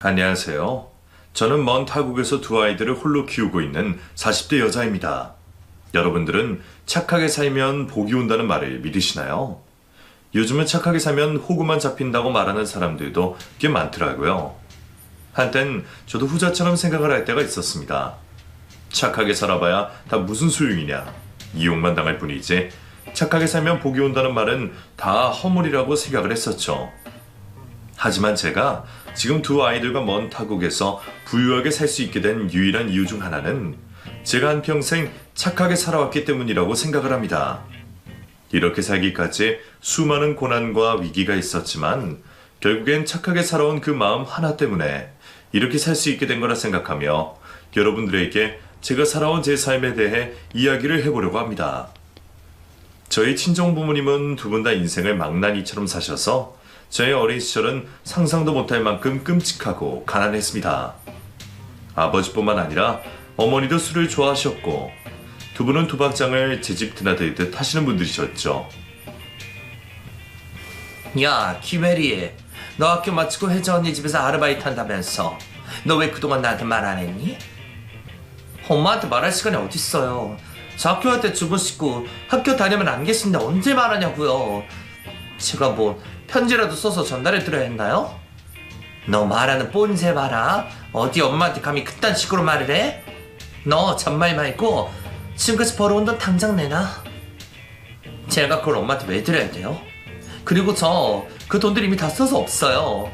안녕하세요. 저는 먼 타국에서 두 아이들을 홀로 키우고 있는 40대 여자입니다. 여러분들은 착하게 살면 복이 온다는 말을 믿으시나요? 요즘은 착하게 살면 호구만 잡힌다고 말하는 사람들도 꽤 많더라고요. 한땐 저도 후자처럼 생각을 할 때가 있었습니다. 착하게 살아봐야 다 무슨 소용이냐. 이용만 당할 뿐이지 착하게 살면 복이 온다는 말은 다 허물이라고 생각을 했었죠. 하지만 제가 지금 두 아이들과 먼 타국에서 부유하게 살 수 있게 된 유일한 이유 중 하나는 제가 한평생 착하게 살아왔기 때문이라고 생각을 합니다. 이렇게 살기까지 수많은 고난과 위기가 있었지만 결국엔 착하게 살아온 그 마음 하나 때문에 이렇게 살 수 있게 된 거라 생각하며 여러분들에게 제가 살아온 제 삶에 대해 이야기를 해보려고 합니다. 저희 친정 부모님은 두 분 다 인생을 망나니처럼 사셔서 저의 어린 시절은 상상도 못할 만큼 끔찍하고 가난했습니다. 아버지뿐만 아니라 어머니도 술을 좋아하셨고 두 분은 도박장을 제 집 드나들듯 하시는 분들이셨죠. 야, 김혜리, 너 학교 마치고 혜자 언니 집에서 아르바이트 한다면서 너 왜 그동안 나한테 말 안 했니? 엄마한테 말할 시간이 어딨어요. 저 학교 갈 때 주무시고 학교 다니면 안 계신데 언제 말하냐고요. 제가 뭐 편지라도 써서 전달해 드려야 했나요? 너 말하는 뽐새 봐라. 어디 엄마한테 감히 그딴 식으로 말을 해? 너 잔말 말고 지금까지 벌어온 돈 당장 내놔. 제가 그걸 엄마한테 왜 드려야 돼요? 그리고 저 그 돈들 이미 다 써서 없어요.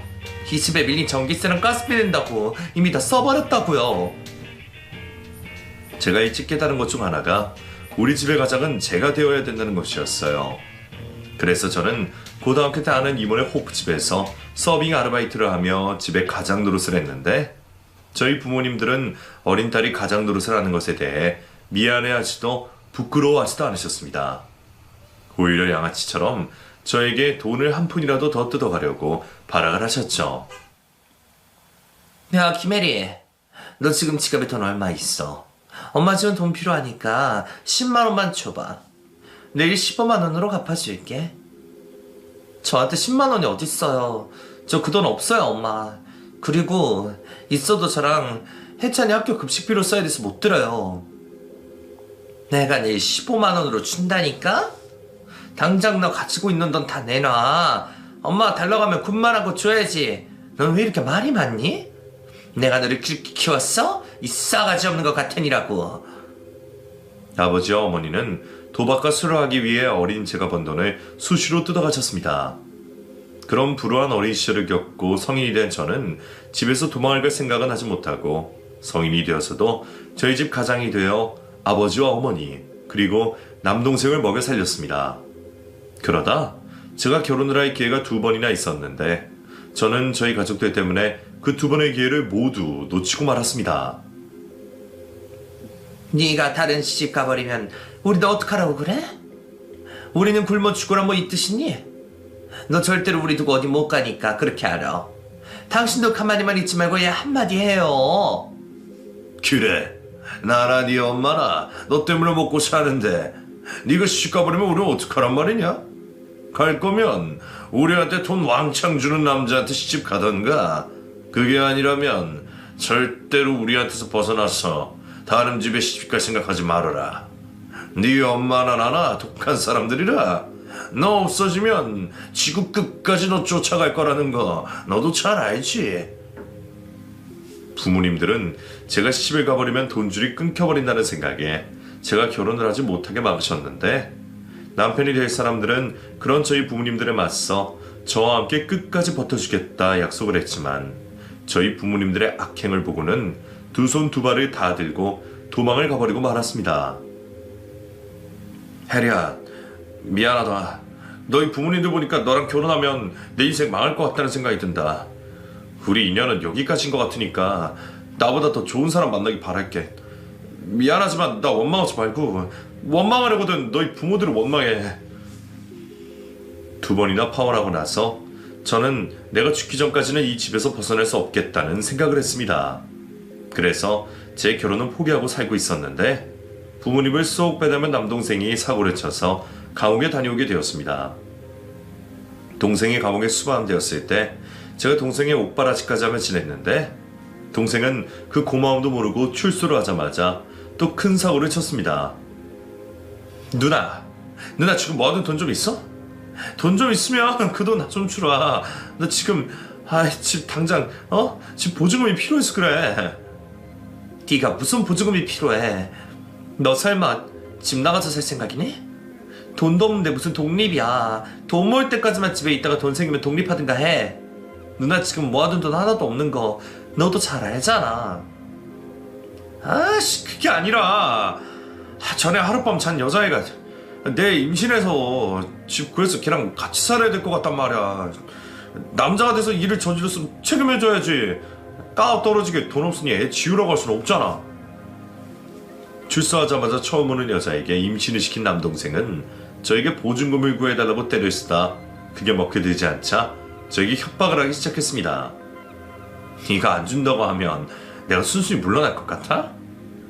이 집에 밀린 전기세랑 가스비 낸다고 이미 다 써버렸다고요. 제가 일찍 깨달은 것 중 하나가 우리 집의 가장은 제가 되어야 된다는 것이었어요. 그래서 저는 고등학교 때 아는 이모네 호프집에서 서빙 아르바이트를 하며 집에 가장 노릇을 했는데 저희 부모님들은 어린 딸이 가장 노릇을 하는 것에 대해 미안해하지도 부끄러워하지도 않으셨습니다. 오히려 양아치처럼 저에게 돈을 한 푼이라도 더 뜯어가려고 발악을 하셨죠. 야, 김혜리, 너 지금 지갑에 돈 얼마 있어? 엄마 지금 돈 필요하니까 10만 원만 줘봐. 내일 15만 원으로 갚아줄게. 저한테 10만 원이 어딨어요. 저 그 돈 없어요, 엄마. 그리고 있어도 저랑 혜찬이 학교 급식비로 써야 돼서 못 들어요. 내가 내일 15만 원으로 준다니까? 당장 너 가지고 있는 돈 다 내놔. 엄마 달라고 하면 군말하고 줘야지. 넌 왜 이렇게 말이 많니? 내가 너를 그렇게 키웠어? 이 싸가지 없는 것 같으니라고. 아버지와 어머니는 도박과 술을 하기 위해 어린 제가 번 돈을 수시로 뜯어가셨습니다. 그런 불우한 어린 시절을 겪고 성인이 된 저는 집에서 도망을 갈 생각은 하지 못하고 성인이 되어서도 저희 집 가장이 되어 아버지와 어머니 그리고 남동생을 먹여 살렸습니다. 그러다 제가 결혼을 할 기회가 2번이나 있었는데 저는 저희 가족들 때문에 그 2번의 기회를 모두 놓치고 말았습니다. 네가 다른 시집 가버리면 우리도 어떡하라고 그래? 우리는 굶어 죽으라 뭐 이 뜻이니? 너 절대로 우리 두고 어디 못 가니까 그렇게 알아. 당신도 가만히만 있지 말고 얘 한마디 해요. 그래, 나나 네 엄마나 너 때문에 먹고 사는데 네가 시집 가버리면 우리 어떡하란 말이냐? 갈 거면 우리한테 돈 왕창 주는 남자한테 시집 가던가, 그게 아니라면 절대로 우리한테서 벗어나서 다른 집에 시집갈 생각하지 말아라. 네 엄마나 나나 독한 사람들이라 너 없어지면 지구 끝까지 너 쫓아갈 거라는 거 너도 잘 알지. 부모님들은 제가 시집을 가버리면 돈줄이 끊겨버린다는 생각에 제가 결혼을 하지 못하게 막으셨는데 남편이 될 사람들은 그런 저희 부모님들에 맞서 저와 함께 끝까지 버텨주겠다 약속을 했지만 저희 부모님들의 악행을 보고는 두 손 두 발을 다 들고 도망을 가버리고 말았습니다. 혜리야, 미안하다. 너희 부모님들 보니까 너랑 결혼하면 내 인생 망할 것 같다는 생각이 든다. 우리 인연은 여기까지인 것 같으니까 나보다 더 좋은 사람 만나기 바랄게. 미안하지만 나 원망하지 말고, 원망하려거든 너희 부모들을 원망해. 2번이나 파혼하고 나서 저는 내가 죽기 전까지는 이 집에서 벗어날 수 없겠다는 생각을 했습니다. 그래서 제 결혼은 포기하고 살고 있었는데 부모님을 쏙 빼닮은 남동생이 사고를 쳐서 감옥에 다녀오게 되었습니다. 동생이 감옥에 수감되었을 때 제가 동생의 옥바라지까지 하며 지냈는데 동생은 그 고마움도 모르고 출소를 하자마자 또 큰 사고를 쳤습니다. 누나 지금 뭐하든 돈 좀 있어? 돈 좀 있으면 그 돈 나 좀 주라. 나 지금 집 당장 집 보증금이 필요해서 그래. 네가 무슨 보증금이 필요해? 너 설마 집 나가서 살 생각이니? 돈도 없는데 무슨 독립이야. 돈 모을 때까지만 집에 있다가 돈 생기면 독립하든가 해. 누나 지금 모아둔 돈 하나도 없는 거 너도 잘 알잖아. 아씨, 그게 아니라 전에 하룻밤 잔 여자애가 내 임신해서 집 구해서 걔랑 같이 살아야 될 것 같단 말이야. 남자가 돼서 일을 저질렀으면 책임져야지. 까업 떨어지게 돈 없으니 애 지우라고 할 수는 없잖아. 출소하자마자 처음 오는 여자에게 임신을 시킨 남동생은 저에게 보증금을 구해달라고 때를 쓰다 그게 먹게 되지 않자 저에게 협박을 하기 시작했습니다. 네가 안 준다고 하면 내가 순순히 물러날 것 같아?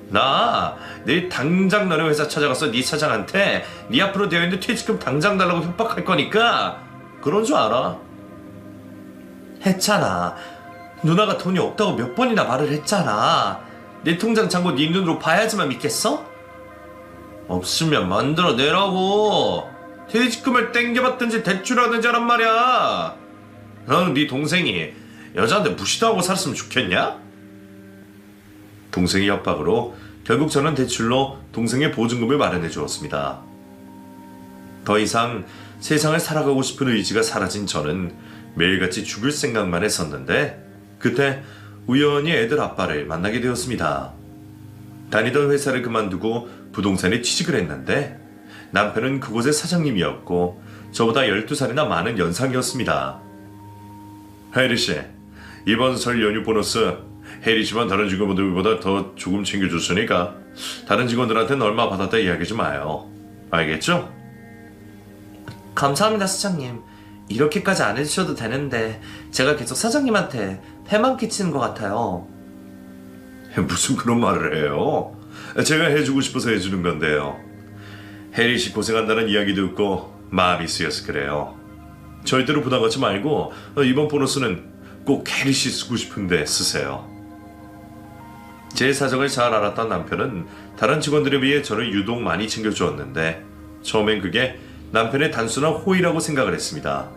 나 내일 당장 너네 회사 찾아가서 네 사장한테 네 앞으로 되어 있는 퇴직금 당장 달라고 협박할 거니까 그런 줄 알아. 했잖아. 누나가 돈이 없다고 몇 번이나 말을 했잖아. 내 통장 잔고 네 눈으로 봐야지만 믿겠어? 없으면 만들어내라고. 퇴직금을 땡겨받든지 대출하든지 하란 말이야. 너는 네 동생이 여자한테 무시도 하고 살았으면 좋겠냐? 동생의 협박으로 결국 저는 대출로 동생의 보증금을 마련해 주었습니다. 더 이상 세상을 살아가고 싶은 의지가 사라진 저는 매일같이 죽을 생각만 했었는데 그때 우연히 애들 아빠를 만나게 되었습니다. 다니던 회사를 그만두고 부동산에 취직을 했는데 남편은 그곳의 사장님이었고 저보다 12살이나 많은 연상이었습니다. 혜리씨, 이번 설 연휴 보너스 혜리씨만 다른 직원들보다 더 조금 챙겨줬으니까 다른 직원들한테는 얼마 받았다 이야기하지 마요. 알겠죠? 감사합니다, 사장님. 이렇게까지 안 해주셔도 되는데 제가 계속 사장님한테 패만 끼치는 것 같아요. 무슨 그런 말을 해요? 제가 해주고 싶어서 해주는 건데요. 혜리씨 고생한다는 이야기 듣고 마음이 쓰여서 그래요. 절대로 부담 갖지 말고 이번 보너스는 꼭 혜리씨 쓰고 싶은데 쓰세요. 제 사정을 잘 알았던 남편은 다른 직원들에 비해 저를 유독 많이 챙겨주었는데 처음엔 그게 남편의 단순한 호의라고 생각을 했습니다.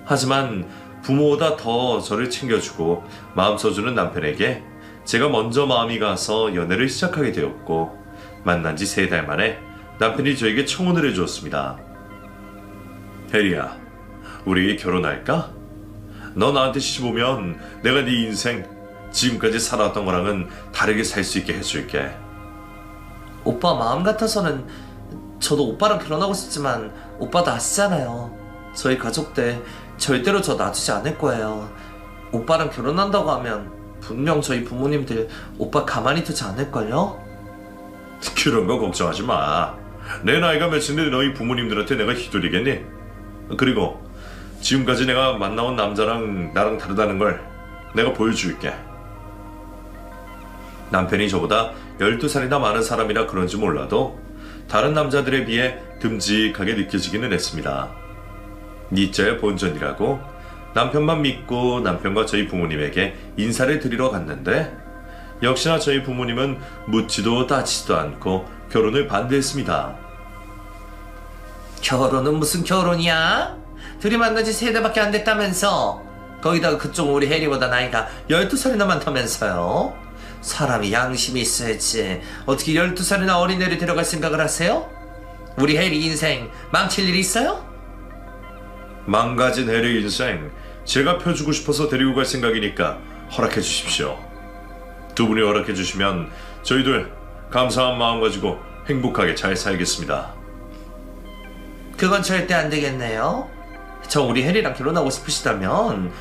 하지만 부모보다 더 저를 챙겨주고 마음 써주는 남편에게 제가 먼저 마음이 가서 연애를 시작하게 되었고 만난 지 3달 만에 남편이 저에게 청혼을 해주었습니다. 혜리야, 우리 결혼할까? 너 나한테 시집 오면 내가 네 인생 지금까지 살아왔던 거랑은 다르게 살 수 있게 해줄게. 오빠 마음 같아서는 저도 오빠랑 결혼하고 싶지만 오빠도 아시잖아요. 저희 가족들 절대로 저 놔두지 않을 거예요. 오빠랑 결혼한다고 하면 분명 저희 부모님들 오빠 가만히 두지 않을걸요? 그런 거 걱정하지 마. 내 나이가 몇인데 너희 부모님들한테 내가 휘둘리겠니? 그리고 지금까지 내가 만나온 남자랑 나랑 다르다는 걸 내가 보여줄게. 남편이 저보다 12살이나 많은 사람이라 그런지 몰라도 다른 남자들에 비해 듬직하게 느껴지기는 했습니다. 니자의 본전이라고 남편만 믿고 남편과 저희 부모님에게 인사를 드리러 갔는데 역시나 저희 부모님은 묻지도 따지지도 않고 결혼을 반대했습니다. 결혼은 무슨 결혼이야? 둘이 만난 지 3달밖에 안 됐다면서. 거기다가 그쪽 우리 혜리보다 나이가 12살이나 많다면서요. 사람이 양심이 있어야지 어떻게 12살이나 어린애를 데려갈 생각을 하세요? 우리 혜리 인생 망칠 일이 있어요? 망가진 혜리 인생 제가 펴주고 싶어서 데리고 갈 생각이니까 허락해 주십시오. 두 분이 허락해 주시면 저희들 감사한 마음 가지고 행복하게 잘 살겠습니다. 그건 절대 안 되겠네요. 저 우리 혜리랑 결혼하고 싶으시다면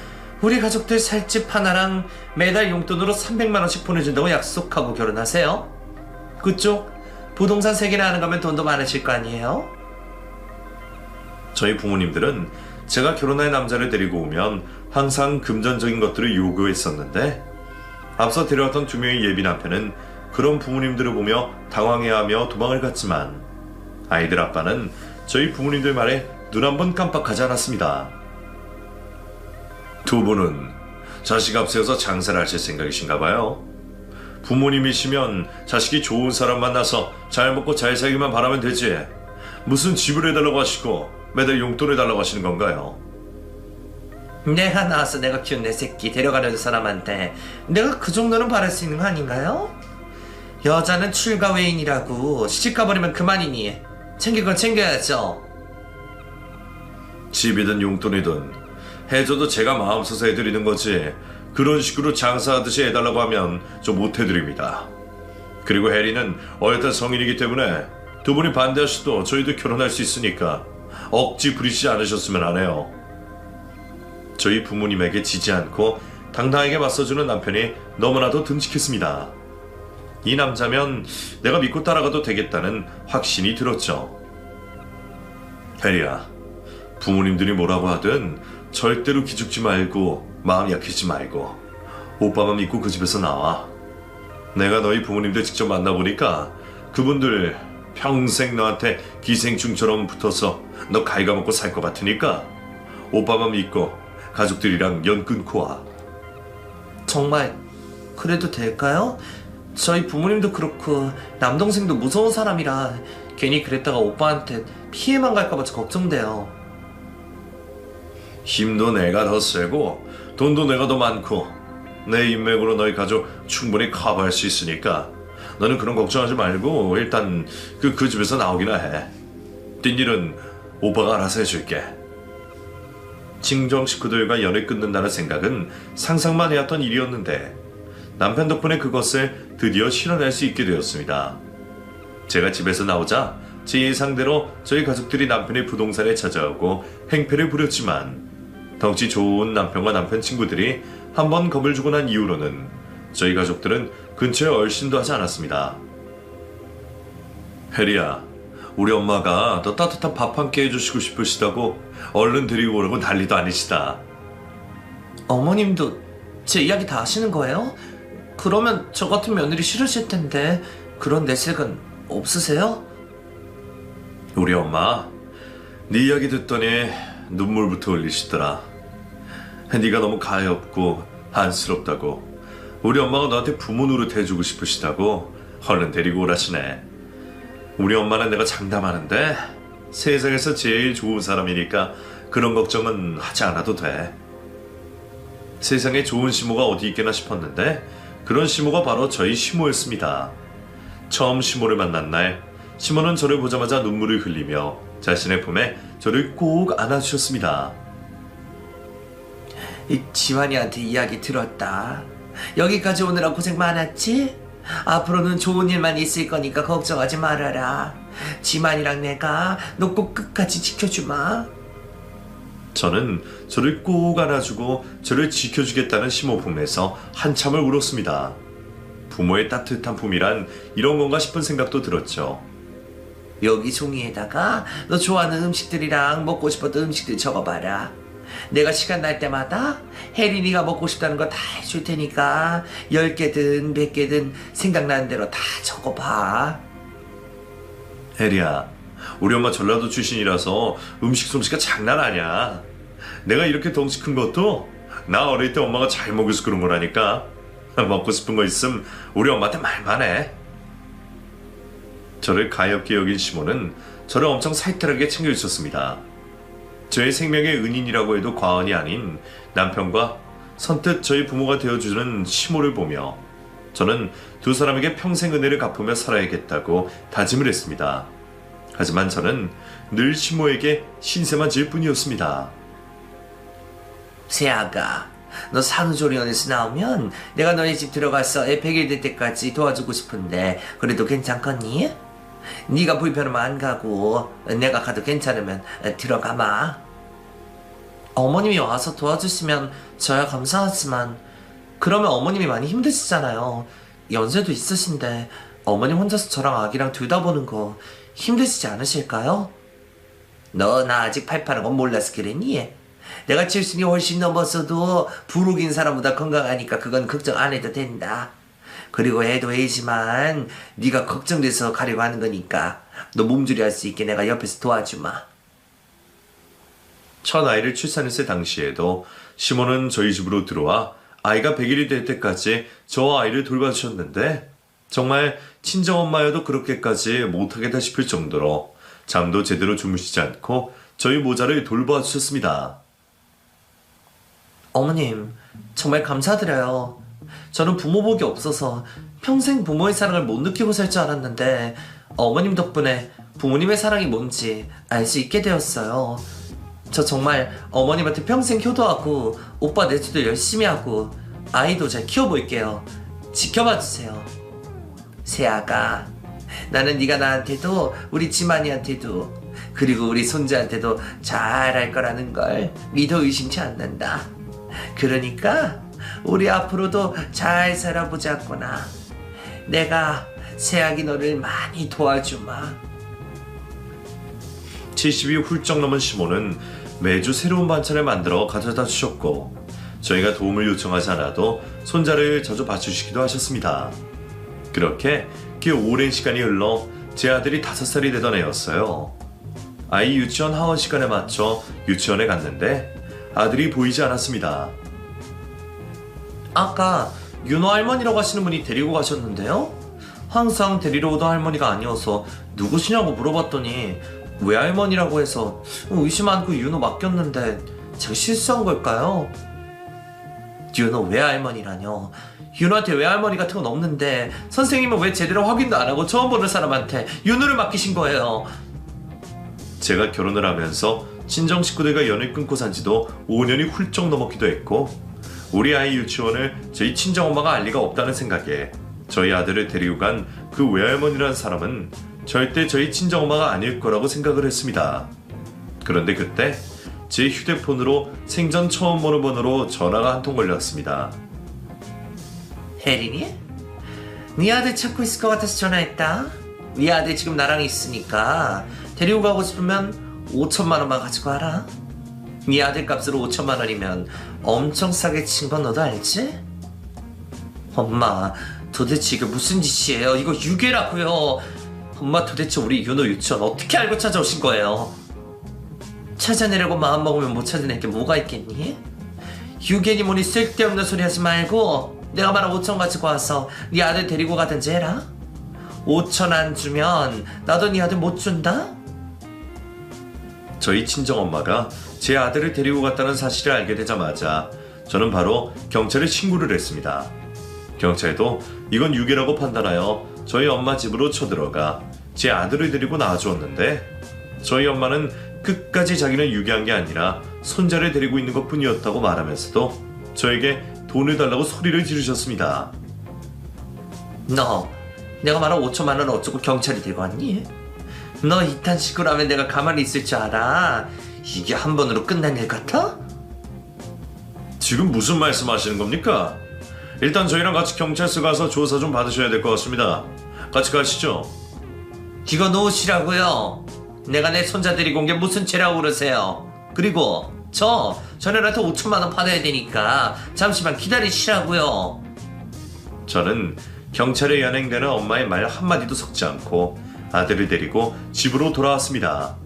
우리 가족들 살집 하나랑 매달 용돈으로 300만 원씩 보내준다고 약속하고 결혼하세요. 그쪽 부동산 3개나 하는 거면 돈도 많으실 거 아니에요? 저희 부모님들은 제가 결혼할 남자를 데리고 오면 항상 금전적인 것들을 요구했었는데 앞서 데려왔던 2명의 예비 남편은 그런 부모님들을 보며 당황해하며 도망을 갔지만 아이들 아빠는 저희 부모님들 말에 눈 한 번 깜빡하지 않았습니다. 두 분은 자식 앞세워서 장사를 하실 생각이신가 봐요. 부모님이시면 자식이 좋은 사람 만나서 잘 먹고 잘 살기만 바라면 되지. 무슨 집을 해달라고 하시고 매달 용돈 해달라고 하시는 건가요? 내가 낳아서 내가 키운 내 새끼 데려가려는 사람한테 내가 그 정도는 바랄 수 있는 거 아닌가요? 여자는 출가 외인이라고 시집 가버리면 그만이니 챙길 건 챙겨야죠. 집이든 용돈이든 해줘도 제가 마음 써서 해드리는 거지. 그런 식으로 장사하듯이 해달라고 하면 좀 못해드립니다. 그리고 해리는 어엿한 성인이기 때문에 두 분이 반대하셔도 저희도 결혼할 수 있으니까 억지 부리지 않으셨으면 하네요. 저희 부모님에게 지지 않고 당당하게 맞서주는 남편이 너무나도 듬직했습니다. 이 남자면 내가 믿고 따라가도 되겠다는 확신이 들었죠. 해리야, 부모님들이 뭐라고 하든 절대로 기죽지 말고 마음 약해지지 말고 오빠만 믿고 그 집에서 나와. 내가 너희 부모님들 직접 만나보니까 그분들 평생 너한테 기생충처럼 붙어서 너 갉아먹고 살 것 같으니까 오빠만 믿고 가족들이랑 연 끊고 와. 정말 그래도 될까요? 저희 부모님도 그렇고 남동생도 무서운 사람이라 괜히 그랬다가 오빠한테 피해만 갈까봐 걱정돼요. 힘도 내가 더 세고 돈도 내가 더 많고 내 인맥으로 너희 가족 충분히 커버할 수 있으니까 너는 그런 걱정하지 말고 일단 그 집에서 나오기나 해. 뒷일은 오빠가 알아서 해줄게. 친정 식구들과 연을 끊는다는 생각은 상상만 해왔던 일이었는데 남편 덕분에 그것을 드디어 실현할 수 있게 되었습니다. 제가 집에서 나오자 제 예상대로 저희 가족들이 남편의 부동산에 찾아오고 행패를 부렸지만 덩치 좋은 남편과 남편 친구들이 한번 겁을 주고 난 이후로는 저희 가족들은 근처에 얼씬도 하지 않았습니다. 해리야, 우리 엄마가 너 따뜻한 밥 한 끼 해주시고 싶으시다고 얼른 데리고 오라고 난리도 아니시다. 어머님도 제 이야기 다 아시는 거예요? 그러면 저 같은 며느리 싫으실 텐데 그런 내색은 없으세요? 우리 엄마 네 이야기 듣더니 눈물부터 흘리시더라. 네가 너무 가엾고 안쓰럽다고 우리 엄마가 너한테 부모 노릇 해주고 싶으시다고 얼른 데리고 오라시네. 우리 엄마는 내가 장담하는데 세상에서 제일 좋은 사람이니까 그런 걱정은 하지 않아도 돼. 세상에 좋은 시모가 어디 있겠나 싶었는데 그런 시모가 바로 저희 시모였습니다. 처음 시모를 만난 날 시모는 저를 보자마자 눈물을 흘리며 자신의 품에 저를 꼭 안아주셨습니다. 이 지환이한테 이야기 들었다. 여기까지 오느라 고생 많았지? 앞으로는 좋은 일만 있을 거니까 걱정하지 말아라. 지만이랑 내가 너 꼭 끝까지 지켜주마. 저는 저를 꼭 안아주고 저를 지켜주겠다는 시모 품에서 한참을 울었습니다. 부모의 따뜻한 품이란 이런 건가 싶은 생각도 들었죠. 여기 종이에다가 너 좋아하는 음식들이랑 먹고 싶었던 음식들 적어봐라. 내가 시간 날 때마다 혜린이가 먹고 싶다는 거 다 해줄 테니까 10개든 100개든 생각나는 대로 다 적어봐. 혜리야, 우리 엄마 전라도 출신이라서 음식 솜씨가 장난 아니야. 내가 이렇게 덩치 큰 것도 나 어릴 때 엄마가 잘 먹여서 그런 거라니까. 먹고 싶은 거 있음 우리 엄마한테 말만 해. 저를 가엾게 여긴 시모는 저를 엄청 살뜰하게 챙겨주셨습니다. 저의 생명의 은인이라고 해도 과언이 아닌 남편과 선뜻 저희 부모가 되어주는 시모를 보며 저는 두 사람에게 평생 은혜를 갚으며 살아야겠다고 다짐을 했습니다. 하지만 저는 늘 시모에게 신세만 질 뿐이었습니다. 세아가, 너 산후조리원에서 나오면 내가 너희 집 들어가서 애 100일 될 때까지 도와주고 싶은데 그래도 괜찮겠니? 네가 불편하면 안 가고 내가 가도 괜찮으면 들어가마. 어머님이 와서 도와주시면 저야 감사하지만 그러면 어머님이 많이 힘드시잖아요. 연세도 있으신데 어머님 혼자서 저랑 아기랑 둘 다 보는 거 힘드시지 않으실까요? 너 나 아직 팔팔한 건 몰라서 그랬니? 내가 70이 훨씬 넘었어도 부록인 사람보다 건강하니까 그건 걱정 안 해도 된다. 그리고 애도 애지만 네가 걱정돼서 가려고 하는 거니까 너 몸조리 할 수 있게 내가 옆에서 도와주마. 첫 아이를 출산했을 당시에도 시몬은 저희 집으로 들어와 아이가 100일이 될 때까지 저 아이를 돌봐주셨는데 정말 친정엄마여도 그렇게까지 못하겠다 싶을 정도로 잠도 제대로 주무시지 않고 저희 모자를 돌봐주셨습니다. 어머님, 정말 감사드려요. 저는 부모복이 없어서 평생 부모의 사랑을 못 느끼고 살 줄 알았는데 어머님 덕분에 부모님의 사랑이 뭔지 알 수 있게 되었어요. 저 정말 어머님한테 평생 효도하고 오빠 내조도 열심히 하고 아이도 잘 키워볼게요. 지켜봐 주세요. 세아가, 나는 네가 나한테도 우리 지만이한테도 그리고 우리 손자한테도 잘할 거라는 걸 믿어 의심치 않는다. 그러니까 우리 앞으로도 잘 살아보자꾸나. 내가 세아기 너를 많이 도와주마. 70이 훌쩍 넘은 시몬은 매주 새로운 반찬을 만들어 가져다 주셨고 저희가 도움을 요청하지 않아도 손자를 자주 봐주시기도 하셨습니다. 그렇게 꽤 오랜 시간이 흘러 제 아들이 5살이 되던 해였어요. 아이 유치원 하원 시간에 맞춰 유치원에 갔는데 아들이 보이지 않았습니다. 아까 윤호 할머니라고 하시는 분이 데리고 가셨는데요? 항상 데리러 오던 할머니가 아니어서 누구시냐고 물어봤더니 외할머니라고 해서 의심 않고 윤호 맡겼는데 제가 실수한 걸까요? 윤호 외할머니라뇨. 윤호한테 외할머니 같은 건 없는데 선생님은 왜 제대로 확인도 안 하고 처음 보는 사람한테 윤호를 맡기신 거예요? 제가 결혼을 하면서 친정 식구들과 연을 끊고 산 지도 5년이 훌쩍 넘었기도 했고 우리 아이 유치원을 저희 친정엄마가 알 리가 없다는 생각에 저희 아들을 데리고 간 그 외할머니라는 사람은 절대 저희 친정엄마가 아닐 거라고 생각을 했습니다. 그런데 그때 제 휴대폰으로 생전 처음 보는 번호로 전화가 한 통 걸렸습니다. 혜린이? 네 아들 찾고 있을 것 같아서 전화했다. 네 아들 지금 나랑 있으니까 데리고 가고 싶으면 5천만 원만 가지고 와라. 네 아들 값으로 5천만 원이면 엄청 싸게 친 건 너도 알지? 엄마, 도대체 이게 무슨 짓이에요? 이거 유괴라고요. 엄마, 도대체 우리 윤호 유치원 어떻게 알고 찾아오신 거예요? 찾아내려고 마음먹으면 못 찾아낼 게 뭐가 있겠니? 유괴니 뭐니 쓸데없는 소리 하지 말고 내가 말한 5천 가지고 와서 네 아들 데리고 가든지 해라. 5천 안 주면 나도 네 아들 못 준다? 저희 친정엄마가 제 아들을 데리고 갔다는 사실을 알게 되자마자 저는 바로 경찰에 신고를 했습니다. 경찰도 이건 유괴라고 판단하여 저희 엄마 집으로 쳐들어가 제 아들을 데리고 나와주었는데 저희 엄마는 끝까지 자기는 유괴한 게 아니라 손자를 데리고 있는 것뿐이었다고 말하면서도 저에게 돈을 달라고 소리를 지르셨습니다. 너 내가 말한 5천만 원 어쩌고 경찰이 데리고 왔니? 너 이딴 식으로 하면 내가 가만히 있을 줄 알아? 이게 한 번으로 끝난 일 같아? 지금 무슨 말씀하시는 겁니까? 일단 저희랑 같이 경찰서 가서 조사 좀 받으셔야 될 것 같습니다. 같이 가시죠. 이거 놓으시라고요. 내가 내 손자 데리고 온 게 무슨 죄라고 그러세요. 그리고 전현한테 5천만 원 받아야 되니까 잠시만 기다리시라고요. 저는 경찰에 연행되는 엄마의 말 한마디도 섞지 않고 아들을 데리고 집으로 돌아왔습니다.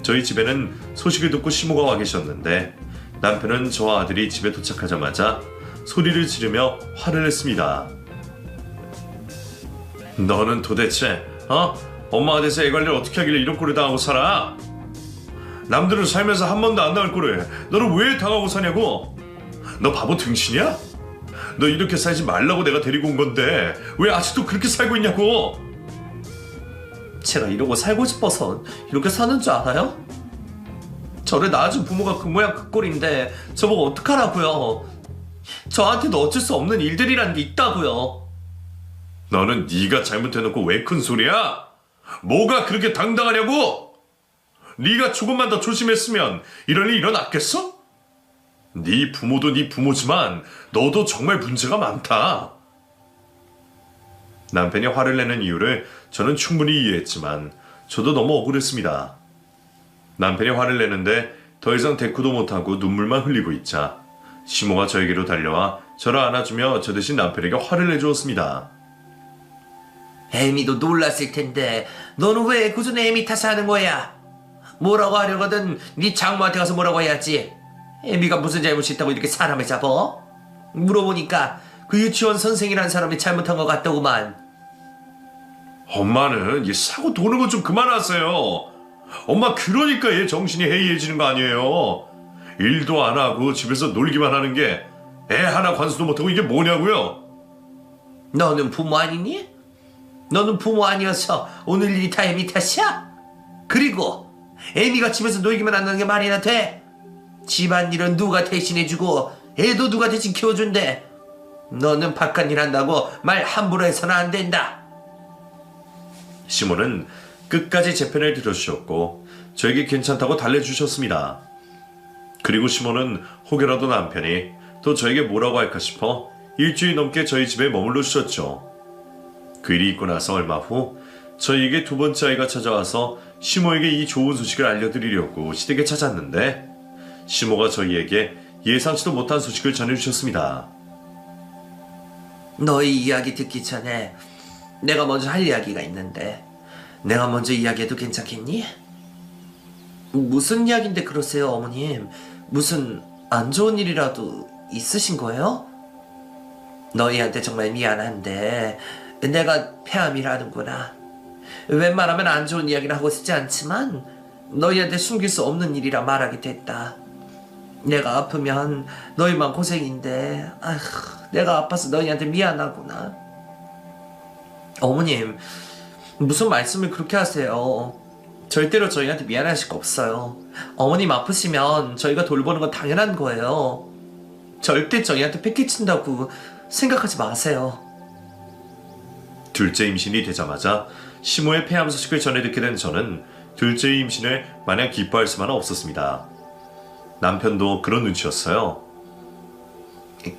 저희 집에는 소식을 듣고 시모가 와 계셨는데 남편은 저와 아들이 집에 도착하자마자 소리를 지르며 화를 냈습니다. 너는 도대체 엄마가 돼서 애 관리를 어떻게 하길래 이런 꼴을 당하고 살아? 남들은 살면서 한 번도 안 나올 꼴을 너는 왜 당하고 사냐고? 너 바보 등신이야? 너 이렇게 살지 말라고 내가 데리고 온 건데 왜 아직도 그렇게 살고 있냐고? 제가 이러고 살고 싶어서 이렇게 사는 줄 알아요? 저를 낳아준 부모가 그 모양 그 꼴인데 저보고 어떡하라고요? 저한테도 어쩔 수 없는 일들이라는 게 있다고요. 너는 네가 잘못해놓고 왜 큰 소리야? 뭐가 그렇게 당당하냐고? 네가 조금만 더 조심했으면 이런 일 일어났겠어? 네 부모도 네 부모지만 너도 정말 문제가 많다. 남편이 화를 내는 이유를 저는 충분히 이해했지만 저도 너무 억울했습니다. 남편이 화를 내는데 더 이상 대꾸도 못하고 눈물만 흘리고 있자 시모가 저에게로 달려와 저를 안아주며 저 대신 남편에게 화를 내주었습니다. 에미도 놀랐을 텐데 너는 왜 꾸준히 에미 탓을 하는 거야? 뭐라고 하려거든 네 장모한테 가서 뭐라고 해야지. 애미가 무슨 잘못이 있다고 이렇게 사람을 잡어? 물어보니까 그 유치원 선생이란 사람이 잘못한 것 같더구만. 엄마는 얘 사고 도는 거 좀 그만하세요. 엄마 그러니까 얘 정신이 해이해지는 거 아니에요. 일도 안 하고 집에서 놀기만 하는 게 애 하나 관수도 못하고 이게 뭐냐고요. 너는 부모 아니니? 너는 부모 아니어서 오늘 일이 다 애미 탓이야? 그리고 애미가 집에서 놀기만 한다는 게 말이나 돼? 집안일은 누가 대신해주고 애도 누가 대신 키워준대. 너는 바깥일 한다고 말 함부로 해서는 안 된다. 시몬은 끝까지 제 편을 들어주셨고 저에게 괜찮다고 달래주셨습니다. 그리고 시몬은 혹여라도 남편이 또 저에게 뭐라고 할까 싶어 일주일 넘게 저희 집에 머물러 주셨죠. 그 일이 있고 나서 얼마 후 저희에게 두 번째 아이가 찾아와서 시모에게 이 좋은 소식을 알려드리려고 시댁에 찾았는데 시모가 저희에게 예상치도 못한 소식을 전해주셨습니다. 너의 이야기 듣기 전에 내가 먼저 할 이야기가 있는데 내가 먼저 이야기해도 괜찮겠니? 무슨 이야기인데 그러세요, 어머님? 무슨 안 좋은 일이라도 있으신 거예요? 너희한테 정말 미안한데 내가 폐암이라는구나. 웬만하면 안 좋은 이야기를 하고 싶지 않지만 너희한테 숨길 수 없는 일이라 말하게 됐다. 내가 아프면 너희만 고생인데 내가 아파서 너희한테 미안하구나. 어머님, 무슨 말씀을 그렇게 하세요? 절대로 저희한테 미안하실 거 없어요. 어머님 아프시면 저희가 돌보는 건 당연한 거예요. 절대 저희한테 패기친다고 생각하지 마세요. 둘째 임신이 되자마자 시모의 폐암 소식을 전해 듣게 된 저는 둘째의 임신을 마냥 기뻐할 수만은 없었습니다. 남편도 그런 눈치였어요.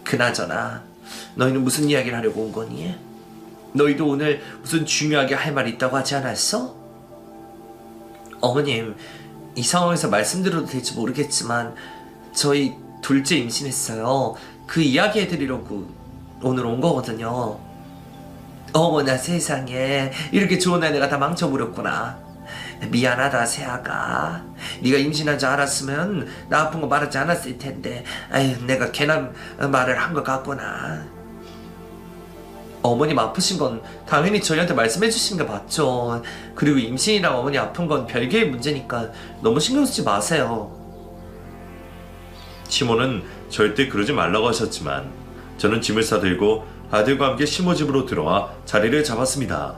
그나저나 너희는 무슨 이야기를 하려고 온 거니? 너희도 오늘 무슨 중요하게 할 말이 있다고 하지 않았어? 어머님, 이 상황에서 말씀드려도 될지 모르겠지만 저희 둘째 임신했어요. 그 이야기 해드리려고 오늘 온 거거든요. 어머나 세상에, 이렇게 좋은 날 내가 다 망쳐버렸구나. 미안하다 세아가. 네가 임신한 줄 알았으면 나 아픈 거 말하지 않았을 텐데 내가 괜한 말을 한 것 같구나. 어머님 아프신 건 당연히 저희한테 말씀해 주시는 게 맞죠. 그리고 임신이랑 어머니 아픈 건 별개의 문제니까 너무 신경 쓰지 마세요. 시모는 절대 그러지 말라고 하셨지만 저는 짐을 싸들고 아들과 함께 시모 집으로 들어와 자리를 잡았습니다.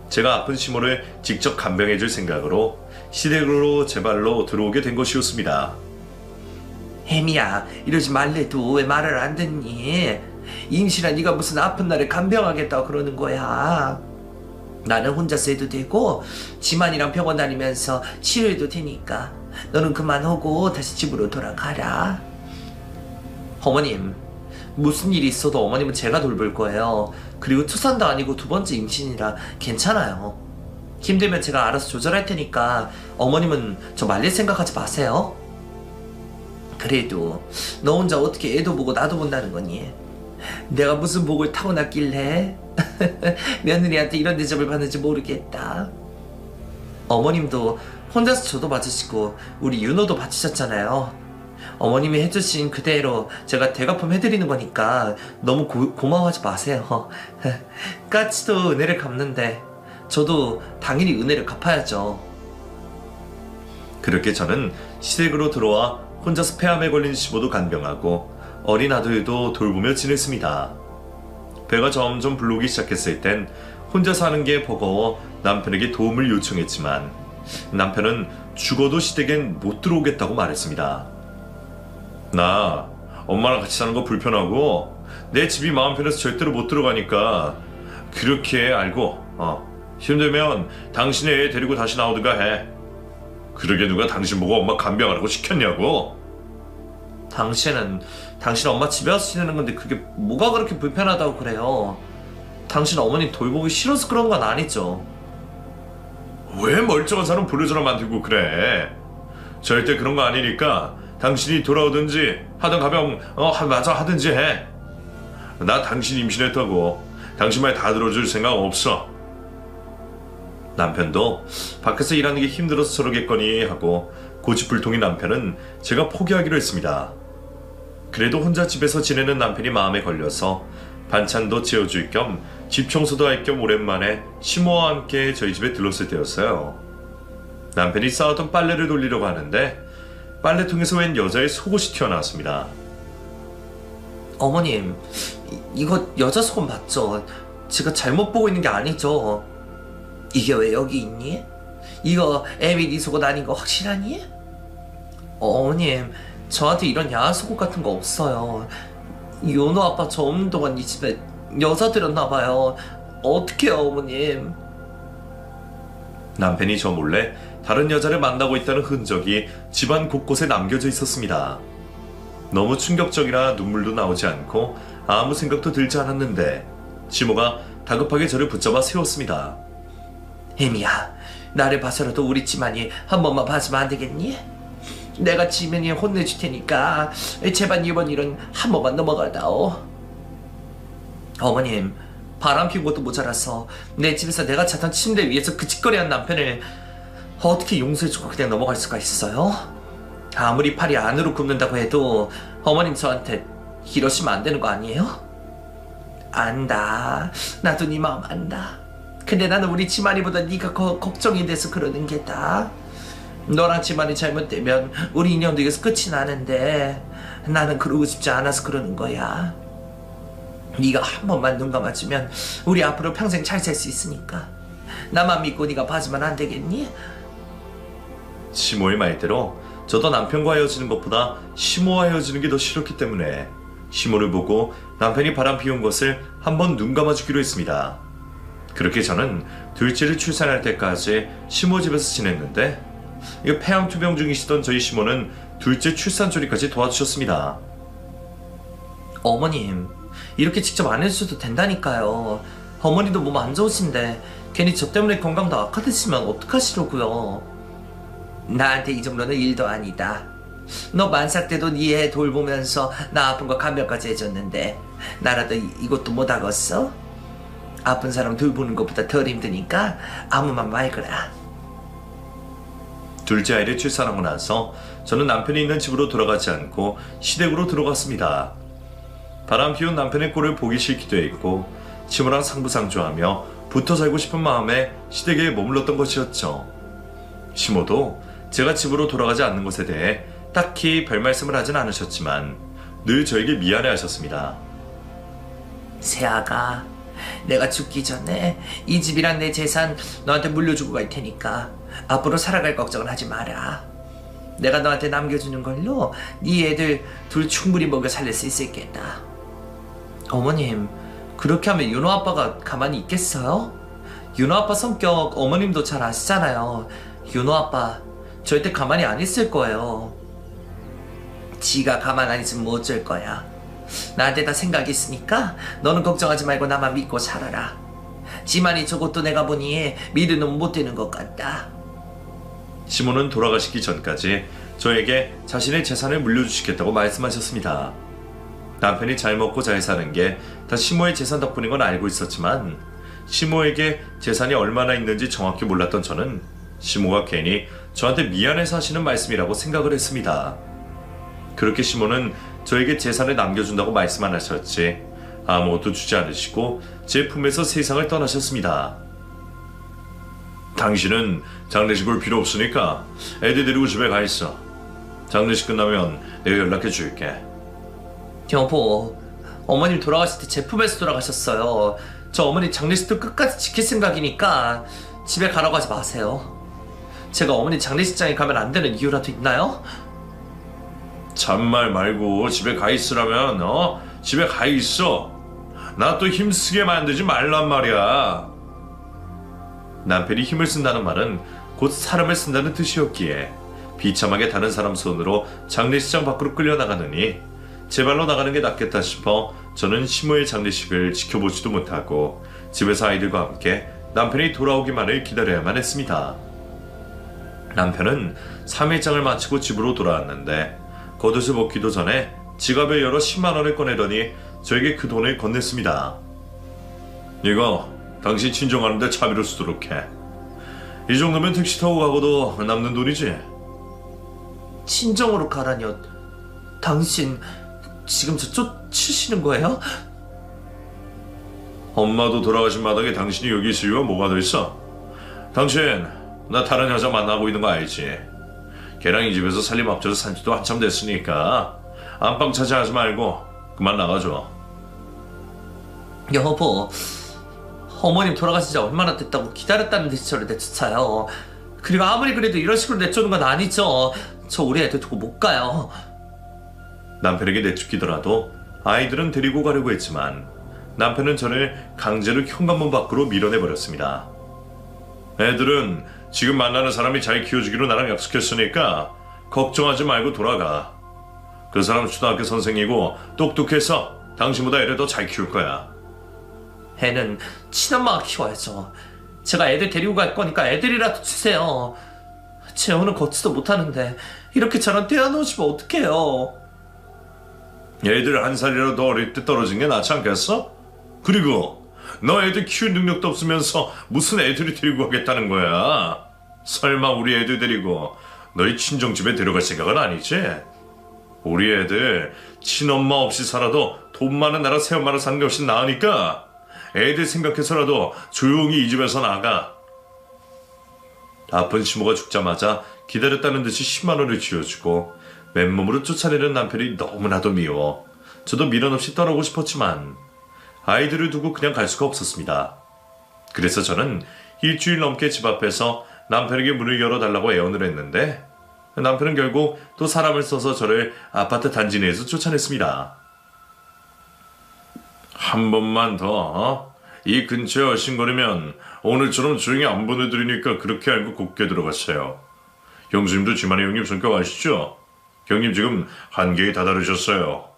제가 아픈 시모를 직접 간병해 줄 생각으로 시댁으로 제 발로 들어오게 된 것이었습니다. 혜미야, 이러지 말래도 왜 말을 안 듣니? 임신한 네가 무슨 아픈 날에 간병하겠다고 그러는 거야. 나는 혼자서 해도 되고 지만이랑 병원 다니면서 치료해도 되니까 너는 그만하고 다시 집으로 돌아가라. 어머님, 무슨 일이 있어도 어머님은 제가 돌볼 거예요. 그리고 투산도 아니고 두 번째 임신이라 괜찮아요. 힘들면 제가 알아서 조절할 테니까 어머님은 저 말릴 생각하지 마세요. 그래도 너 혼자 어떻게 애도 보고 나도 본다는 거니? 내가 무슨 복을 타고났길래 며느리한테 이런 대접을 받는지 모르겠다. 어머님도 혼자서 저도 봐주시고 우리 윤호도 봐주셨잖아요. 어머님이 해주신 그대로 제가 대갚음 해드리는 거니까 너무 고마워하지 마세요. 까치도 은혜를 갚는데 저도 당연히 은혜를 갚아야죠. 그렇게 저는 시댁으로 들어와 혼자서 폐암에 걸린 시모도 간병하고 어린 아들도 돌보며 지냈습니다. 배가 점점 불르기 시작했을 땐 혼자 사는 게 버거워 남편에게 도움을 요청했지만 남편은 죽어도 시댁엔 못 들어오겠다고 말했습니다. 나 엄마랑 같이 사는 거 불편하고 내 집이 마음 편해서 절대로 못 들어가니까 그렇게 알고 힘들면 당신의 애 데리고 다시 나오든가 해. 그러게 누가 당신 보고 엄마 간병하라고 시켰냐고. 당신 엄마 집에 와서 지내는 건데 그게 뭐가 그렇게 불편하다고 그래요. 당신 어머니 돌보기 싫어서 그런 건 아니죠. 왜 멀쩡한 사람 불효자로 만들고 그래. 절대 그런 거 아니니까 당신이 돌아오든지 하든 가병 맞아 하든지 해. 나 당신 임신했다고 당신 말 다 들어줄 생각 없어. 남편도 밖에서 일하는 게 힘들어서 저러겠거니 하고 고집불통인 남편은 제가 포기하기로 했습니다. 그래도 혼자 집에서 지내는 남편이 마음에 걸려서 반찬도 지어줄 겸 집 청소도 할 겸 오랜만에 시모와 함께 저희 집에 들렀을 때였어요. 남편이 쌓았던 빨래를 돌리려고 하는데 빨래통에서 웬 여자의 속옷이 튀어나왔습니다. 어머님, 이거 여자 속옷 맞죠? 제가 잘못 보고 있는 게 아니죠? 이게 왜 여기 있니? 이거 애미 네 속옷 아닌 거 확실하니? 어머님, 저한테 이런 야한 속옷 같은 거 없어요. 요노 아빠 저 없는 동안 이 집에 여자 들였나봐요. 어떡해요, 어머님? 남편이 저 몰래 다른 여자를 만나고 있다는 흔적이 집안 곳곳에 남겨져 있었습니다. 너무 충격적이라 눈물도 나오지 않고 아무 생각도 들지 않았는데 시모가 다급하게 저를 붙잡아 세웠습니다. 애미야, 나를 봐서라도 우리 집안이 한 번만 봐주면 안 되겠니? 내가 지면이 혼내줄 테니까 제발 이번 일은 한 번만 넘어가다오. 어머님, 바람 피운 것도 모자라서 내 집에서 내가 자던 침대 위에서 그 짓거리한 남편을 어떻게 용서해주고 그냥 넘어갈 수가 있어요? 아무리 팔이 안으로 굽는다고 해도 어머님 저한테 이러시면 안 되는 거 아니에요? 안다. 나도 네 마음 안다. 근데 나는 우리 집안이보다 네가 걱정이 돼서 그러는 게다. 너랑 집안이 잘못되면 우리 인연도 여기서 끝이 나는데 나는 그러고 싶지 않아서 그러는 거야. 네가 한 번만 눈 감아주면 우리 앞으로 평생 잘 살 수 있으니까 나만 믿고 네가 봐주면 안 되겠니? 시모의 말대로 저도 남편과 헤어지는 것보다 시모와 헤어지는 게 더 싫었기 때문에 시모를 보고 남편이 바람 피운 것을 한번 눈 감아주기로 했습니다. 그렇게 저는 둘째를 출산할 때까지 시모 집에서 지냈는데 폐암투병 중이시던 저희 시모는 둘째 출산 조리까지 도와주셨습니다. 어머님, 이렇게 직접 안 해주셔도 된다니까요. 어머니도 몸 안 좋으신데 괜히 저 때문에 건강도 악화되시면 어떡하시려고요. 나한테 이 정도는 일도 아니다. 너 만삭 때도 네 애 돌보면서 나 아픈 거 간병까지 해줬는데 나라도 이것도 못하겠어? 아픈 사람 돌보는 것보다 덜 힘드니까 아무 말 말거라. 둘째 아이를 출산하고 나서 저는 남편이 있는 집으로 돌아가지 않고 시댁으로 들어갔습니다. 바람 피운 남편의 꼴을 보기 싫기도 했고 시모랑 상부상조하며 붙어 살고 싶은 마음에 시댁에 머물렀던 것이었죠. 시모도 제가 집으로 돌아가지 않는 것에 대해 딱히 별 말씀을 하진 않으셨지만 늘 저에게 미안해 하셨습니다. 세아가, 내가 죽기 전에 이 집이랑 내 재산 너한테 물려주고 갈 테니까 앞으로 살아갈 걱정은 하지 마라. 내가 너한테 남겨주는 걸로 네 애들 둘 충분히 먹여 살릴 수 있겠다. 어머님, 그렇게 하면 윤호 아빠가 가만히 있겠어요? 윤호 아빠 성격 어머님도 잘 아시잖아요. 윤호 아빠 절대 가만히 안 있을 거예요. 지가 가만 안 있으면 뭐 어쩔 거야. 나한테 다 생각이 있으니까 너는 걱정하지 말고 나만 믿고 살아라. 지만이 저것도 내가 보니 믿으면 못 되는 것 같다. 시모는 돌아가시기 전까지 저에게 자신의 재산을 물려주시겠다고 말씀하셨습니다. 남편이 잘 먹고 잘 사는 게 다 시모의 재산 덕분인 건 알고 있었지만 시모에게 재산이 얼마나 있는지 정확히 몰랐던 저는 시모가 괜히 저한테 미안해서 하시는 말씀이라고 생각을 했습니다. 그렇게 시모는 저에게 재산을 남겨준다고 말씀 안 하셨지 아무것도 주지 않으시고 제 품에서 세상을 떠나셨습니다. 당신은 장례식 올 필요 없으니까 애들 데리고 집에 가 있어. 장례식 끝나면 내가 연락해 줄게. 여보, 어머님 돌아가실 때 제 품에서 돌아가셨어요. 저 어머니 장례식도 끝까지 지킬 생각이니까 집에 가라고 하지 마세요. 제가 어머니 장례식장에 가면 안 되는 이유라도 있나요? 잔말 말고 집에 가 있으라면 집에 가 있어. 나 또 힘쓰게 만들지 말란 말이야. 남편이 힘을 쓴다는 말은 곧 사람을 쓴다는 뜻이었기에 비참하게 다른 사람 손으로 장례식장 밖으로 끌려나가느니 제 발로 나가는 게 낫겠다 싶어 저는 시모의 장례식을 지켜보지도 못하고 집에서 아이들과 함께 남편이 돌아오기만을 기다려야만 했습니다. 남편은 3일장을 마치고 집으로 돌아왔는데 겉옷을 벗기도 전에 지갑을 열어 10만 원을 꺼내더니 저에게 그 돈을 건넸습니다. 이거 당신 친정하는데 차비로 쓰도록 해. 이 정도면 택시 타고 가고도 남는 돈이지. 친정으로 가라니요. 당신 지금 저 쫓으시는 거예요? 엄마도 돌아가신 마당에 당신이 여기 있을 이유가 뭐가 더 있어? 당신 나 다른 여자 만나고 있는 거 알지? 걔랑 이 집에서 살림 앞져서 산 지도 한참 됐으니까 안방 차지하지 말고 그만 나가줘. 여보, 어머님 돌아가신 지 얼마나 됐다고 기다렸다는 듯이 저를 내쫓아요. 그리고 아무리 그래도 이런 식으로 내쫓는 건 아니죠. 저 우리 애들 두고 못 가요. 남편에게 내쫓기더라도 아이들은 데리고 가려고 했지만 남편은 저를 강제로 현관문 밖으로 밀어내버렸습니다. 애들은 지금 만나는 사람이 잘 키워주기로 나랑 약속했으니까 걱정하지 말고 돌아가. 그 사람 초등학교 선생이고 똑똑해서 당신보다 애를 더 잘 키울 거야. 애는 친엄마가 키워야죠. 제가 애들 데리고 갈 거니까 애들이라도 주세요. 재혼은 걷지도 못하는데 이렇게 저랑 떼어놓으시면 어떡해요. 애들 한 살이라도 더 어릴 때 떨어진 게 낫지 않겠어? 그리고 너 애들 키울 능력도 없으면서 무슨 애들이 데리고 가겠다는 거야? 설마 우리 애들 데리고 너희 친정집에 데려갈 생각은 아니지? 우리 애들 친엄마 없이 살아도 돈 많은 나라 새엄마를 사는 게 훨씬 나으니까 애들 생각해서라도 조용히 이 집에서 나가. 아픈 시모가 죽자마자 기다렸다는 듯이 10만 원을 쥐어주고 맨몸으로 쫓아내는 남편이 너무나도 미워 저도 미련 없이 떠나고 싶었지만 아이들을 두고 그냥 갈 수가 없었습니다. 그래서 저는 일주일 넘게 집 앞에서 남편에게 문을 열어달라고 애원을 했는데 남편은 결국 또 사람을 써서 저를 아파트 단지 내에서 쫓아냈습니다. 한 번만 더 이 근처에 얼씬거리면 오늘처럼 조용히 안 보내드리니까 그렇게 알고 곱게 들어갔어요. 형수님도 지만의 형님 성격 아시죠? 형님 지금 한계에 다다르셨어요.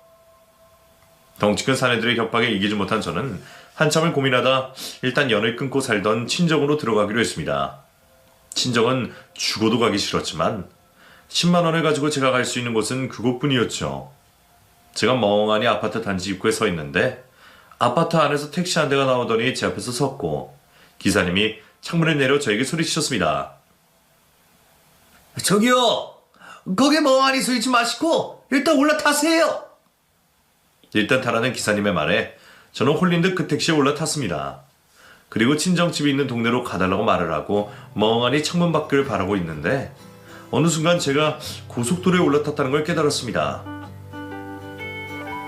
덩치 큰 사내들의 협박에 이기지 못한 저는 한참을 고민하다 일단 연을 끊고 살던 친정으로 들어가기로 했습니다. 친정은 죽어도 가기 싫었지만 10만 원을 가지고 제가 갈 수 있는 곳은 그곳뿐이었죠. 제가 멍하니 아파트 단지 입구에 서 있는데 아파트 안에서 택시 한 대가 나오더니 제 앞에서 섰고 기사님이 창문을 내려 저에게 소리치셨습니다. 저기요, 거기 멍하니 서 있지 마시고 일단 올라타세요. 일단 타라는 기사님의 말에 저는 홀린 듯 그 택시에 올라탔습니다. 그리고 친정집이 있는 동네로 가달라고 말을 하고 멍하니 창문 밖을 바라고 있는데 어느 순간 제가 고속도로에 올라탔다는 걸 깨달았습니다.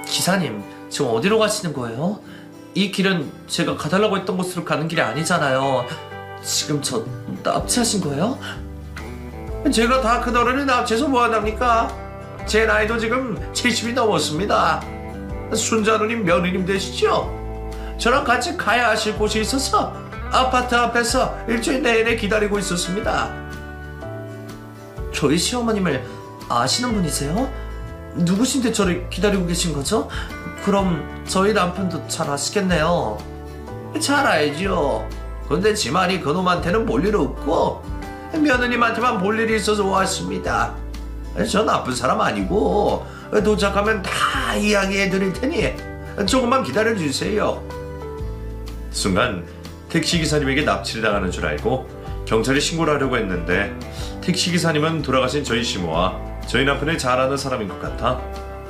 기사님, 지금 어디로 가시는 거예요? 이 길은 제가 가달라고 했던 곳으로 가는 길이 아니잖아요. 지금 저 납치하신 거예요? 제가 다 그 어른이 납치해서 뭐하답니까? 제 나이도 지금 70이 넘었습니다. 순자누님 며느님 되시죠? 저랑 같이 가야 하실 곳이 있어서 아파트 앞에서 일주일 내내 기다리고 있었습니다. 저희 시어머님을 아시는 분이세요? 누구신데 저를 기다리고 계신 거죠? 그럼 저희 남편도 잘 아시겠네요. 잘 알죠. 근데 지만이 그놈한테는 볼 일 없고 며느님한테만 볼 일이 있어서 왔습니다. 저 나쁜 사람 아니고 도착하면 다 이야기해 드릴 테니 조금만 기다려 주세요. 순간 택시기사님에게 납치를 당하는 줄 알고 경찰에 신고를 하려고 했는데 택시기사님은 돌아가신 저희 시모와 저희 남편을 잘 아는 사람인 것 같아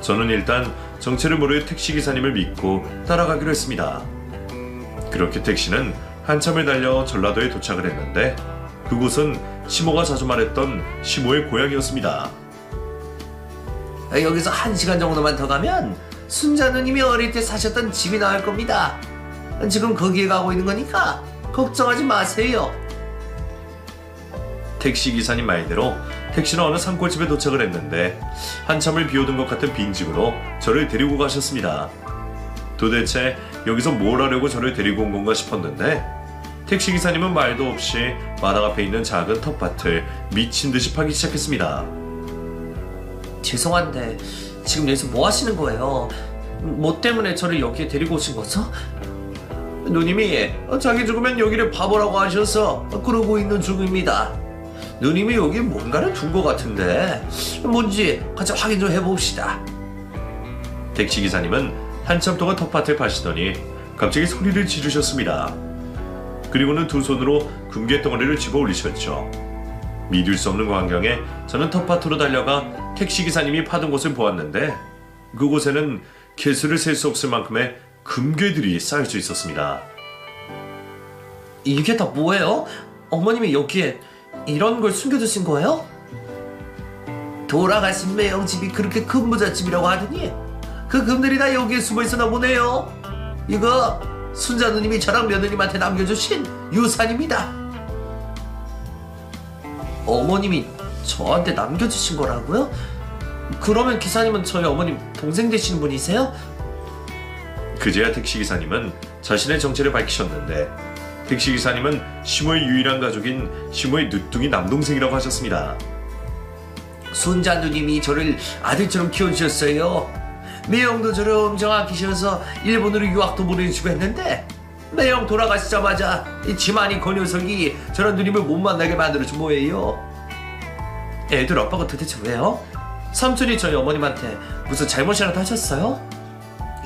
저는 일단 정체를 모를 택시기사님을 믿고 따라가기로 했습니다. 그렇게 택시는 한참을 달려 전라도에 도착을 했는데 그곳은 시모가 자주 말했던 시모의 고향이었습니다. 여기서 1시간 정도만 더 가면 순자 누님이 어릴 때 사셨던 집이 나올 겁니다. 지금 거기에 가고 있는 거니까 걱정하지 마세요. 택시기사님 말대로 택시는 어느 산골집에 도착을 했는데 한참을 비오던 것 같은 빈집으로 저를 데리고 가셨습니다. 도대체 여기서 뭘 하려고 저를 데리고 온 건가 싶었는데 택시기사님은 말도 없이 마당 앞에 있는 작은 텃밭을 미친 듯이 파기 시작했습니다. 죄송한데 지금 여기서 뭐 하시는 거예요? 뭐 때문에 저를 여기에 데리고 오신 거죠? 누님이 자기 죽으면 여기를 바보라고 하셔서 그러고 있는 중입니다. 누님이 여기 뭔가를 둔 것 같은데 뭔지 같이 확인 좀 해봅시다. 택시기사님은 한참 동안 텃밭을 파시더니 갑자기 소리를 지르셨습니다. 그리고는 두 손으로 금괴 덩어리를 집어 올리셨죠. 믿을 수 없는 광경에 저는 텃밭으로 달려가 택시기사님이 파던 곳을 보았는데 그곳에는 개수를 셀 수 없을 만큼의 금괴들이 쌓여져 있었습니다. 이게 다 뭐예요? 어머님이 여기에 이런 걸 숨겨두신 거예요? 돌아가신 매형집이 그렇게 큰 부잣집이라고 하더니 그 금들이 다 여기에 숨어있었나 보네요. 이거 순자 누님이 저랑 며느님한테 남겨주신 유산입니다. 어머님이 저한테 남겨주신 거라고요? 그러면 기사님은 저희 어머님 동생 되시는 분이세요? 그제야 택시기사님은 자신의 정체를 밝히셨는데 택시기사님은 시모의 유일한 가족인 시모의 늦둥이 남동생이라고 하셨습니다. 순자 누님이 저를 아들처럼 키워주셨어요. 매형도 저를 엄청 아끼셔서 일본으로 유학도 보내주시고 했는데 매형 돌아가시자마자 이 지만이 그 녀석이 저런 누님을 못 만나게 만들어준 뭐예요? 애들 아빠가 도대체 왜요? 삼촌이 저희 어머님한테 무슨 잘못이라도 하셨어요?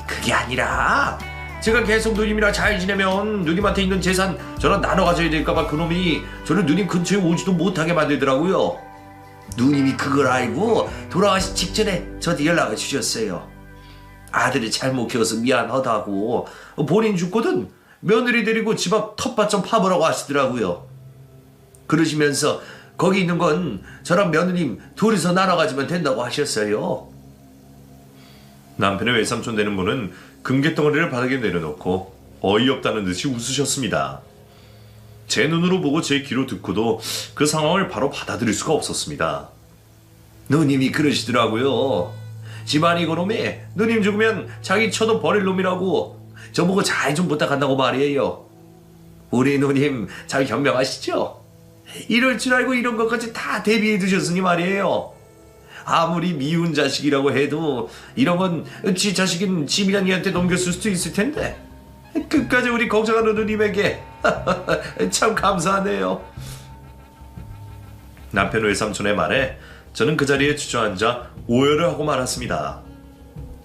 그게 아니라 제가 계속 누님이랑 잘 지내면 누님한테 있는 재산 저랑 나눠 가져야 될까봐 그놈이 저를 누님 근처에 오지도 못하게 만들더라고요. 누님이 그걸 알고 돌아가시 직전에 저한테 연락을 주셨어요. 아들이 잘못 키워서 미안하다고 본인 죽거든 며느리 데리고 집 앞 텃밭 좀 파보라고 하시더라고요. 그러시면서 거기 있는 건 저랑 며느님 둘이서 나눠 가지면 된다고 하셨어요. 남편의 외삼촌 되는 분은 금괴덩어리를 바닥에 내려놓고 어이없다는 듯이 웃으셨습니다. 제 눈으로 보고 제 귀로 듣고도 그 상황을 바로 받아들일 수가 없었습니다. 누님이 그러시더라고요. 집안이 그놈이 누님 죽으면 자기 쳐도 버릴 놈이라고 저보고 잘 좀 부탁한다고 말이에요. 우리 누님 잘 현명하시죠? 이럴 줄 알고 이런 것까지 다 대비해 두셨으니 말이에요. 아무리 미운 자식이라고 해도 이런 건 지 자식인 지민이한테 넘겼을 수도 있을 텐데 끝까지 우리 걱정하는 누님에게 참 감사하네요. 남편 외삼촌의 말에 저는 그 자리에 주저앉아 오열을 하고 말았습니다.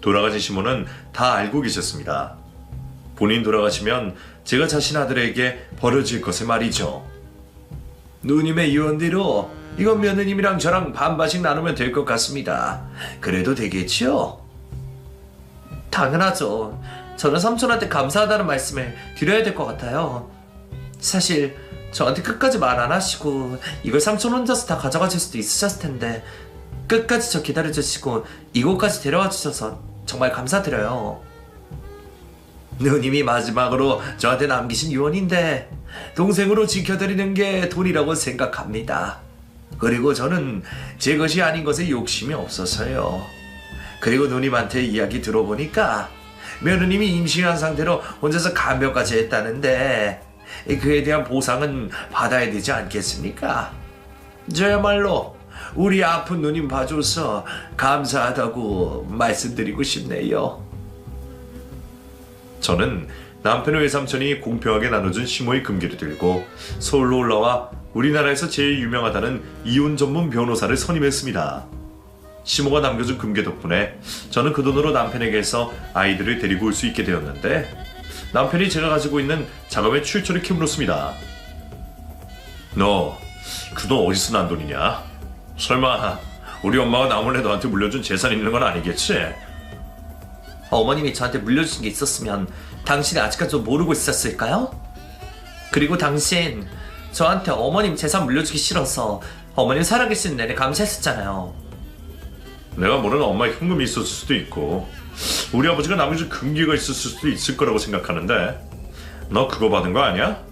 돌아가신 시모는 다 알고 계셨습니다. 본인 돌아가시면 제가 자신 아들에게 버려질 것을 말이죠. 누님의 유언대로 이건 며느님이랑 저랑 반반씩 나누면 될 것 같습니다. 그래도 되겠죠? 당연하죠. 저는 삼촌한테 감사하다는 말씀을 드려야 될 것 같아요. 사실 저한테 끝까지 말 안 하시고 이걸 삼촌 혼자서 다 가져가실 수도 있으셨을 텐데 끝까지 저 기다려주시고 이곳까지 데려와 주셔서 정말 감사드려요. 누님이 마지막으로 저한테 남기신 유언인데 동생으로 지켜드리는 게 돈이라고 생각합니다. 그리고 저는 제 것이 아닌 것에 욕심이 없어서요. 그리고 누님한테 이야기 들어보니까 며느님이 임신한 상태로 혼자서 간병까지 했다는데 그에 대한 보상은 받아야 되지 않겠습니까? 저야말로 우리 아픈 누님 봐줘서 감사하다고 말씀드리고 싶네요. 저는 남편의 외삼촌이 공평하게 나눠준 시모의 금괴를 들고 서울로 올라와 우리나라에서 제일 유명하다는 이혼 전문 변호사를 선임했습니다. 시모가 남겨준 금괴 덕분에 저는 그 돈으로 남편에게서 아이들을 데리고 올 수 있게 되었는데 남편이 제가 가지고 있는 자금의 출처를 캐물었습니다. 너 그 돈 어디서 난 돈이냐? 설마 우리 엄마가 나 몰래 너한테 물려준 재산 있는 건 아니겠지? 어머님이 저한테 물려주신 게 있었으면 당신이 아직까지도 모르고 있었을까요? 그리고 당신 저한테 어머님 재산 물려주기 싫어서 어머님 살아계신 내내 감시했었잖아요. 내가 모르는 엄마의 현금이 있었을 수도 있고 우리 아버지가 남겨준 금괴가 있었을 수도 있을 거라고 생각하는데 너 그거 받은 거 아니야?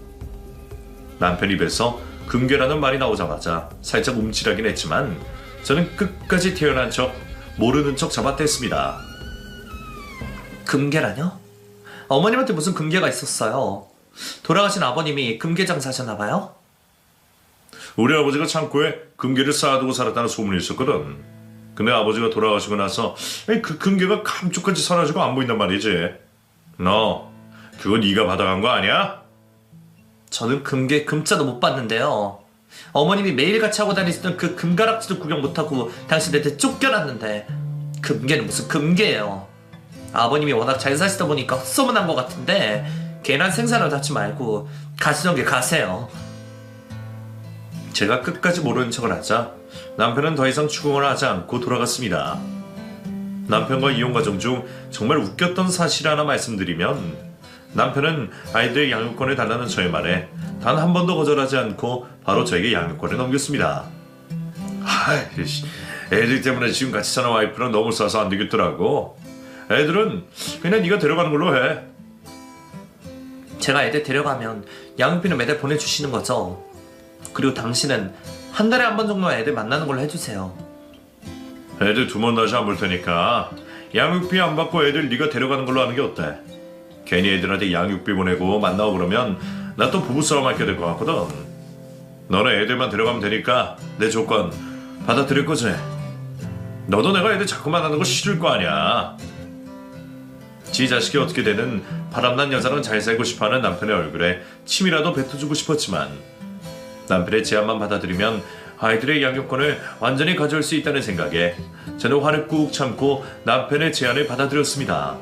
남편 입에서 금괴라는 말이 나오자마자 살짝 움찔하긴 했지만 저는 끝까지 태어난 척 모르는 척 잡아댔습니다. 금괴라뇨? 어머님한테 무슨 금괴가 있었어요? 돌아가신 아버님이 금괴 장사하셨나봐요? 우리 아버지가 창고에 금괴를 쌓아두고 살았다는 소문이 있었거든. 근데 아버지가 돌아가시고 나서 그 금괴가 감쪽같이 사라지고 안 보인단 말이지. 너 그거 네가 받아간 거 아니야? 저는 금괴 금자도 못 봤는데요. 어머님이 매일같이 하고 다니시던 그 금가락지도 구경 못하고 당신한테 쫓겨났는데 금괴는 무슨 금괴예요. 아버님이 워낙 잘 사시다 보니까 헛소문한 것 같은데 괜한 생사를 다치 말고 가시던 길 가세요. 제가 끝까지 모르는 척을 하자 남편은 더 이상 추궁을 하지 않고 돌아갔습니다. 남편과 이혼 과정 중 정말 웃겼던 사실 하나 말씀드리면 남편은 아이들의 양육권을 달라는 저의 말에 단 한 번도 거절하지 않고 바로 저에게 양육권을 넘겼습니다. 아이씨, 애들 때문에 지금 같이 사는 와이프랑 너무 싸서 안 되겠더라고. 애들은 그냥 네가 데려가는 걸로 해. 제가 애들 데려가면 양육비는 매달 보내주시는 거죠? 그리고 당신은 한 달에 한 번 정도 애들 만나는 걸로 해주세요. 애들 2번 다시 안 볼 테니까 양육비 안 받고 애들 네가 데려가는 걸로 하는 게 어때? 괜히 애들한테 양육비 보내고 만나고 그러면 나 또 부부싸움 하게 될 것 같거든. 너는 애들만 데려가면 되니까 내 조건 받아들일 거지? 너도 내가 애들 자꾸 만나는 거 싫을 거 아니야. 지 자식이 어떻게 되는 바람난 여자랑 잘 살고 싶어하는 남편의 얼굴에 침이라도 뱉어주고 싶었지만 남편의 제안만 받아들이면 아이들의 양육권을 완전히 가져올 수 있다는 생각에 저는 화를 꾹 참고 남편의 제안을 받아들였습니다.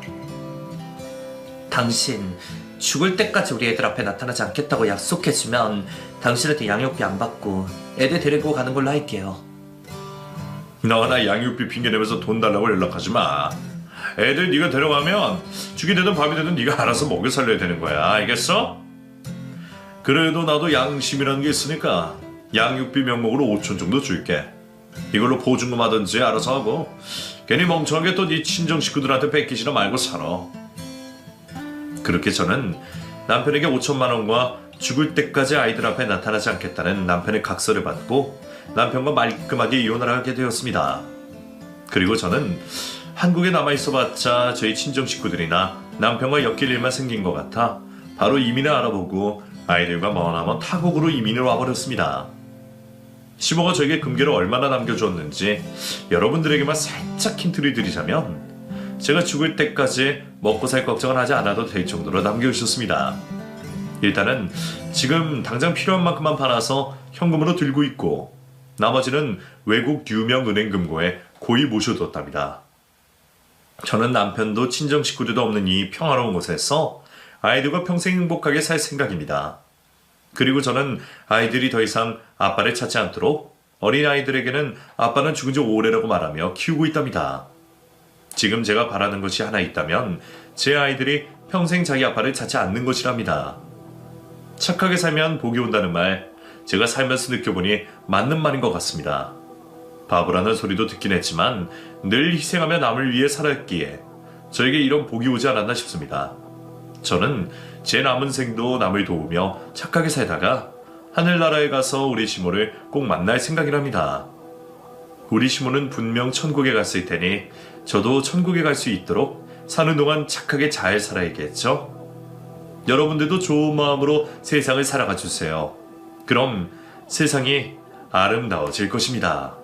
당신 죽을 때까지 우리 애들 앞에 나타나지 않겠다고 약속해주면 당신한테 양육비 안 받고 애들 데리고 가는 걸로 할게요. 너나 양육비 핑계대면서 돈 달라고 연락하지 마. 애들 네가 데려가면 죽이 되든 밤이 되든 네가 알아서 먹여 살려야 되는 거야. 알겠어? 그래도 나도 양심이라는 게 있으니까 양육비 명목으로 5천 정도 줄게. 이걸로 보증금 하든지 알아서 하고 괜히 멍청하게 또 네 친정 식구들한테 뺏기지나 말고 살아. 그렇게 저는 남편에게 5천만 원과 죽을 때까지 아이들 앞에 나타나지 않겠다는 남편의 각서를 받고 남편과 말끔하게 이혼을 하게 되었습니다. 그리고 저는 한국에 남아있어봤자 저희 친정 식구들이나 남편과 엮일 일만 생긴 것 같아 바로 이민을 알아보고 아이들과 머나먼 타국으로 이민을 와버렸습니다. 시모가 저에게 금괴를 얼마나 남겨주었는지 여러분들에게만 살짝 힌트를 드리자면 제가 죽을 때까지 먹고 살 걱정을 하지 않아도 될 정도로 남겨주셨습니다. 일단은 지금 당장 필요한 만큼만 팔아서 현금으로 들고 있고 나머지는 외국 유명 은행 금고에 고이 모셔두었답니다. 저는 남편도 친정 식구들도 없는 이 평화로운 곳에서 아이들과 평생 행복하게 살 생각입니다. 그리고 저는 아이들이 더 이상 아빠를 찾지 않도록 어린아이들에게는 아빠는 죽은 지 오래라고 말하며 키우고 있답니다. 지금 제가 바라는 것이 하나 있다면 제 아이들이 평생 자기 아빠를 찾지 않는 것이랍니다. 착하게 살면 복이 온다는 말, 제가 살면서 느껴보니 맞는 말인 것 같습니다. 바보라는 소리도 듣긴 했지만 늘 희생하며 남을 위해 살았기에 저에게 이런 복이 오지 않았나 싶습니다. 저는 제 남은 생도 남을 도우며 착하게 살다가 하늘나라에 가서 우리 시모를 꼭 만날 생각이랍니다. 우리 시모는 분명 천국에 갔을 테니 저도 천국에 갈 수 있도록 사는 동안 착하게 잘 살아야겠죠? 여러분들도 좋은 마음으로 세상을 살아가 주세요. 그럼 세상이 아름다워질 것입니다.